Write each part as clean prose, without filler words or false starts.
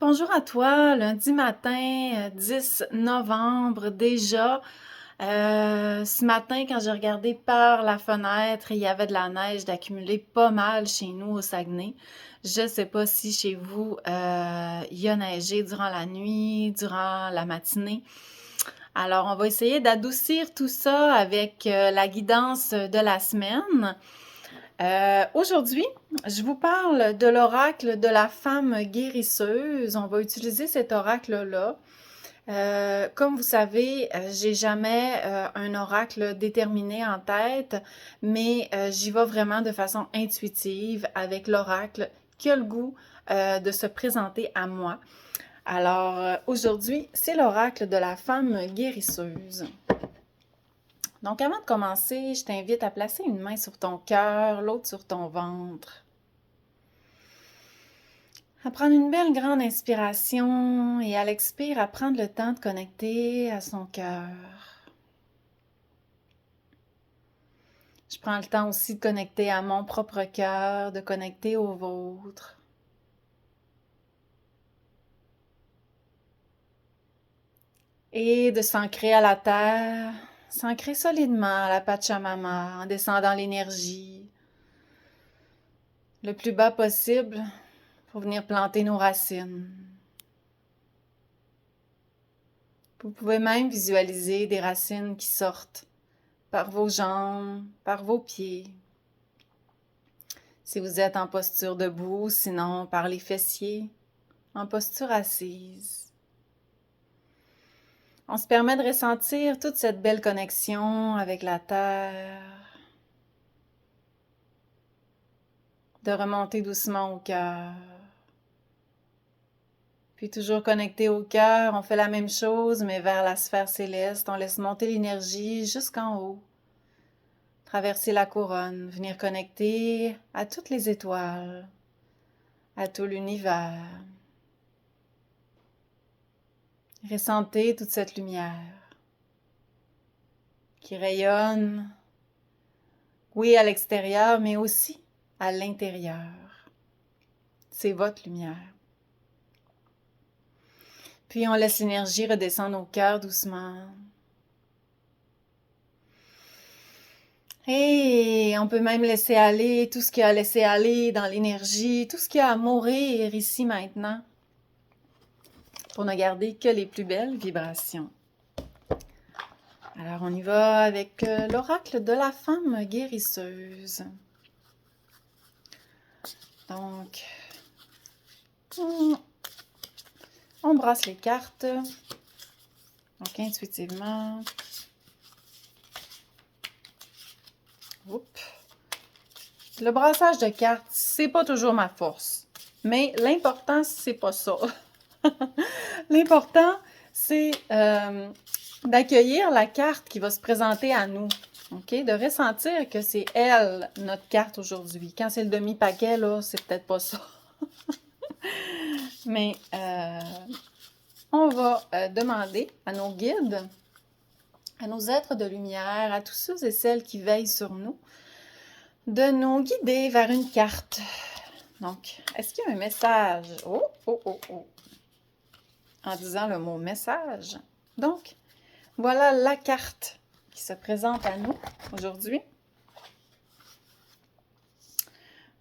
Bonjour à toi, lundi matin, 10 novembre déjà. Ce matin, quand j'ai regardé par la fenêtre, il y avait de la neige d'accumuler pas mal chez nous au Saguenay. Je sais pas si chez vous, il y a neigé durant la nuit, durant la matinée. Alors, on va essayer d'adoucir tout ça avec la guidance de la semaine. Aujourd'hui, je vous parle de l'oracle de la femme guérisseuse. On va utiliser cet oracle-là. Comme vous savez, j'ai jamais un oracle déterminé en tête, mais j'y vais vraiment de façon intuitive avec l'oracle qui a le goût de se présenter à moi. Alors, aujourd'hui, c'est l'oracle de la femme guérisseuse. Donc, avant de commencer, je t'invite à placer une main sur ton cœur, l'autre sur ton ventre. À prendre une belle grande inspiration et à l'expire, à prendre le temps de connecter à son cœur. Je prends le temps aussi de connecter à mon propre cœur, de connecter au vôtre. Et de s'ancrer à la terre, s'ancrer solidement à la Pachamama en descendant l'énergie le plus bas possible pour venir planter nos racines. Vous pouvez même visualiser des racines qui sortent par vos jambes, par vos pieds. Si vous êtes en posture debout, sinon par les fessiers, en posture assise. On se permet de ressentir toute cette belle connexion avec la terre, de remonter doucement au cœur. Puis toujours connecté au cœur, on fait la même chose, mais vers la sphère céleste. On laisse monter l'énergie jusqu'en haut. Traverser la couronne, venir connecter à toutes les étoiles, à tout l'univers. Ressentez toute cette lumière qui rayonne, oui, à l'extérieur, mais aussi à l'intérieur. C'est votre lumière. Puis on laisse l'énergie redescendre au cœur doucement. Et on peut même laisser aller tout ce qu'il y a à laisser aller dans l'énergie, tout ce qu'il y a à mourir ici maintenant, pour ne garder que les plus belles vibrations. Alors on y va avec l'oracle de la femme guérisseuse. Donc, on brasse les cartes. Donc intuitivement. Oups. Le brassage de cartes, c'est pas toujours ma force. Mais l'important, c'est pas ça. L'important, c'est d'accueillir la carte qui va se présenter à nous. OK? De ressentir que c'est elle, notre carte aujourd'hui. Quand c'est le demi-paquet, là, c'est peut-être pas ça. Mais on va demander à nos guides, à nos êtres de lumière, à tous ceux et celles qui veillent sur nous, de nous guider vers une carte. Donc, est-ce qu'il y a un message? Oh, oh, oh, oh. En disant le mot message. Donc, voilà la carte qui se présente à nous aujourd'hui.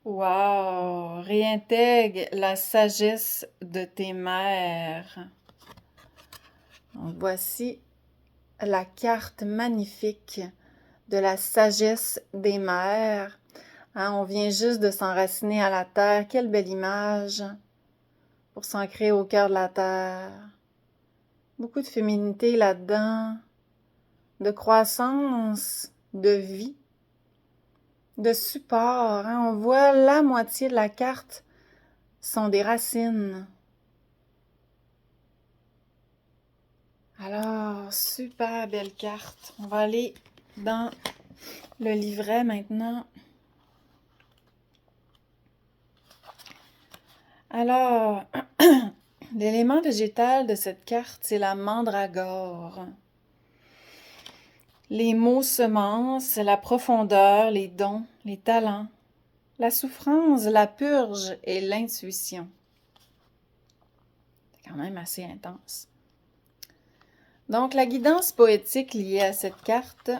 Wow! Réintègre la sagesse de tes mères. Donc, voici la carte magnifique de la sagesse des mères. Hein, on vient juste de s'enraciner à la terre. Quelle belle image pour s'ancrer au cœur de la terre. Beaucoup de féminité là-dedans, de croissance, de vie, de support. Hein. On voit la moitié de la carte sont des racines. Alors, super belle carte. On va aller dans le livret maintenant. Alors, l'élément végétal de cette carte, c'est la mandragore. Les mots semences, la profondeur, les dons, les talents, la souffrance, la purge et l'intuition. quand même assez intense. Donc, la guidance poétique liée à cette carte,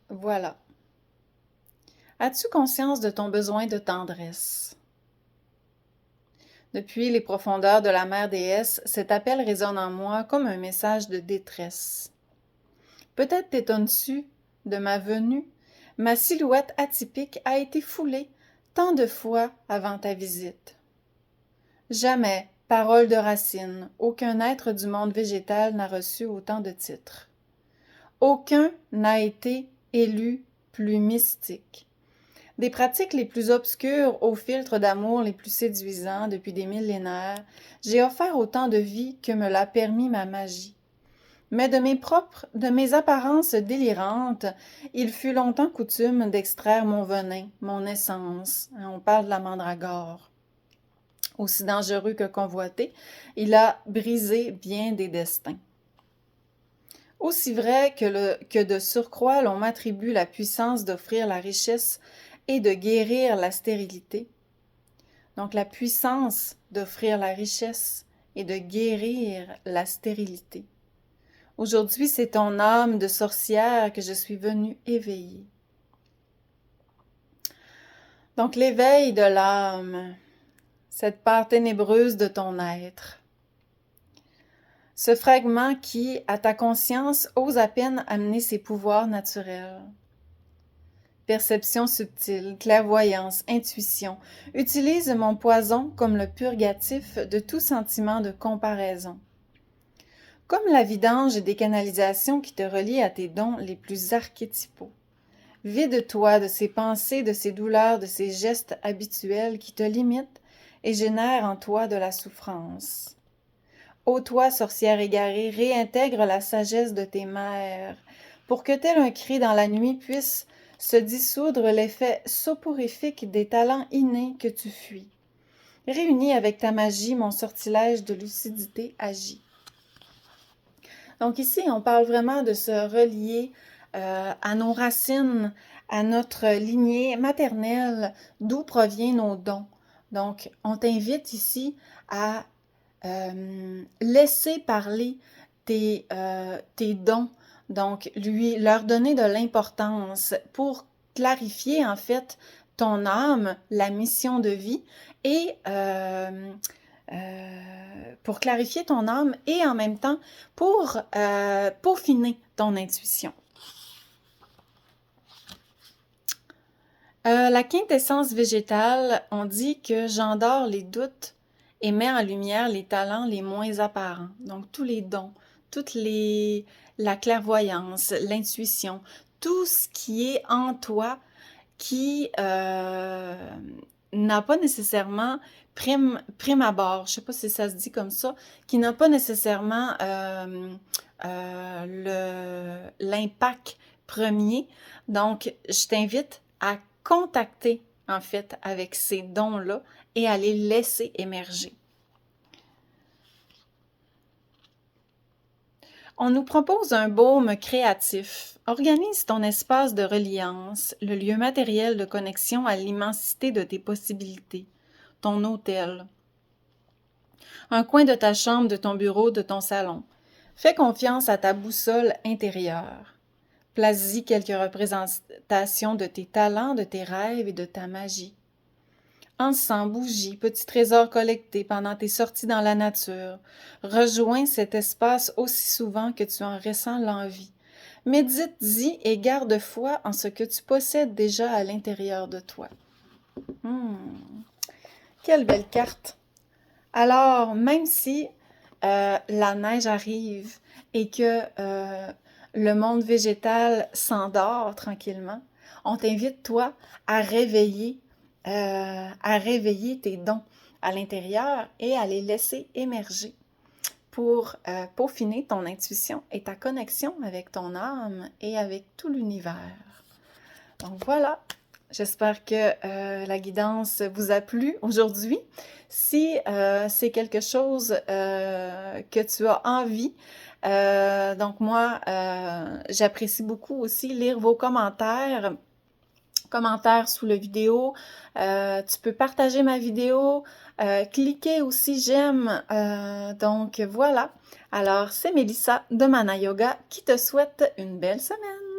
voilà. As-tu conscience de ton besoin de tendresse? Depuis les profondeurs de la mère déesse, cet appel résonne en moi comme un message de détresse. Peut-être t'étonnes-tu de ma venue? Ma silhouette atypique a été foulée tant de fois avant ta visite. Jamais, parole de Racine, aucun être du monde végétal n'a reçu autant de titres. Aucun n'a été élu plus mystique. Des pratiques les plus obscures aux filtres d'amour les plus séduisants depuis des millénaires, j'ai offert autant de vie que me l'a permis ma magie. Mais de mes apparences délirantes, il fut longtemps coutume d'extraire mon venin, mon essence. On parle de la mandragore. Aussi dangereux que convoité, il a brisé bien des destins. Aussi vrai que de surcroît l'on m'attribue la puissance d'offrir la richesse et de guérir la stérilité. Donc la puissance d'offrir la richesse et de guérir la stérilité. Aujourd'hui, c'est ton âme de sorcière que je suis venue éveiller. Donc l'éveil de l'âme, cette part ténébreuse de ton être. Ce fragment qui, à ta conscience, ose à peine amener ses pouvoirs naturels. Perception subtile, clairvoyance, intuition, utilise mon poison comme le purgatif de tout sentiment de comparaison. Comme la vidange des canalisations qui te relient à tes dons les plus archétypaux. Vide-toi de ces pensées, de ces douleurs, de ces gestes habituels qui te limitent et génèrent en toi de la souffrance. Ô toi, sorcière égarée, réintègre la sagesse de tes mères, pour que tel un cri dans la nuit puisse se dissoudre l'effet soporifique des talents innés que tu fuis. Réunis avec ta magie, mon sortilège de lucidité agit. Donc ici, on parle vraiment de se relier à nos racines, à notre lignée maternelle, d'où proviennent nos dons. Donc, on t'invite ici à laisser parler tes dons, donc leur donner de l'importance pour clarifier en fait ton âme, la mission de vie et pour clarifier ton âme et en même temps pour peaufiner ton intuition. La quintessence végétale, on dit que j'endors les doutes et mets en lumière les talents les moins apparents. Donc tous les dons, la clairvoyance, l'intuition, tout ce qui est en toi qui n'a pas nécessairement prime abord, je sais pas si ça se dit comme ça, qui n'a pas nécessairement l'impact premier. Donc, je t'invite à contacter en fait avec ces dons-là et à les laisser émerger. On nous propose un baume créatif. Organise ton espace de reliance, le lieu matériel de connexion à l'immensité de tes possibilités, ton hôtel. Un coin de ta chambre, de ton bureau, de ton salon. Fais confiance à ta boussole intérieure. Place-y quelques représentations de tes talents, de tes rêves et de ta magie. Encens, bougies, petits trésors collectés pendant tes sorties dans la nature. Rejoins cet espace aussi souvent que tu en ressens l'envie. Médite-y et garde foi en ce que tu possèdes déjà à l'intérieur de toi. Quelle belle carte! Alors, même si la neige arrive et que le monde végétal s'endort tranquillement, on t'invite, toi, à réveiller tes dons à l'intérieur et à les laisser émerger pour peaufiner ton intuition et ta connexion avec ton âme et avec tout l'univers. Donc voilà, j'espère que la guidance vous a plu aujourd'hui. Si c'est quelque chose que tu as envie, donc moi, j'apprécie beaucoup aussi lire vos commentaires commentaire sous la vidéo. Tu peux partager ma vidéo, cliquer aussi j'aime. Donc voilà. Alors, c'est Mélissa de Mana Yoga qui te souhaite une belle semaine.